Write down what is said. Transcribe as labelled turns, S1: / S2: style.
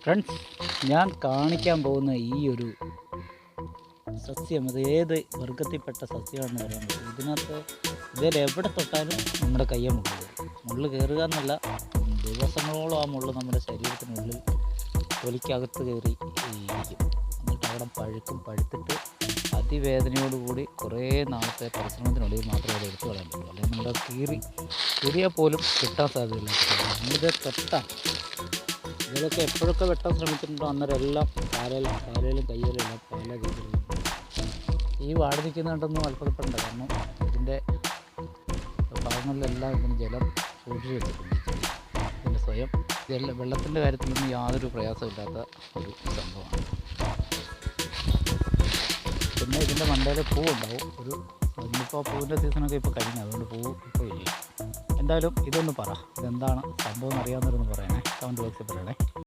S1: Friends, ഞാൻ കാണിക്കാൻ പോകുന്ന ഈ ഒരു സസ്യം അത് ഏത് വർഗത്തിൽപ്പെട്ട സസ്യമാണെന്ന് പറയാൻ പറ്റും. ഇതിൽ എവിടെ തൊട്ടാലും നമ്മുടെ കയ്യെ മുള്ളു കയറും. മുള്ളു കയറുക എന്നല്ല, ദിവസങ്ങളോളം ആ മുള്ളു നമ്മുടെ ശരീരത്തിനുള്ളിൽ തൊലിക്കകത്ത് കയറി ഇരിക്കും. എന്നിട്ട് അവിടെ പഴുത്തിട്ട് അതിവേദനയോടുകൂടി കുറേ നാളത്തെ പരിശ്രമത്തിനുള്ളിൽ മാത്രമേ അത് എടുത്തു കളയാൻ പറ്റുള്ളൂ. അല്ലെങ്കിൽ നമ്മുടെ കീറിയാൽ പോലും കിട്ടാൻ സാധ്യതയില്ല. നമ്മളിത് തൊട്ടാണ് ഇതിലൊക്കെ എപ്പോഴൊക്കെ വെട്ടാൻ ശ്രമിച്ചിട്ടുണ്ടോ അന്നേരം എല്ലാം കാലയിലും കയ്യിലും എല്ലാം പല രീതിയിലും ഈ വാടി നിൽക്കുന്നുണ്ടെന്നും അത്ഭുതപ്പെടേണ്ട. കാരണം ഇതിൻ്റെ ഭാഗങ്ങളിലെല്ലാം ഇതിന് ജലം സൂക്ഷിച്ച് വെച്ചിട്ടുണ്ട്. ഇതിൻ്റെ സ്വയം വെള്ളത്തിൻ്റെ കാര്യത്തിലൊന്നും യാതൊരു പ്രയാസമില്ലാത്ത ഒരു സംഭവമാണ്. പിന്നെ ഇതിൻ്റെ മണ്ടയിൽ പൂവുണ്ടാവും. ഇന്നിപ്പോൾ പൂവിൻ്റെ സീസണൊക്കെ ഇപ്പോൾ കഴിഞ്ഞു, അതുകൊണ്ട് പൂവ് ഇപ്പോൾ ഇല്ല. എന്തായാലും ഇതൊന്ന് പറ, ഇതെന്താണ് സംഭവം അറിയാവുന്നവരൊന്ന് പറയണേ, കമൻറ്റ് ബോക്സിൽ പറയണേ.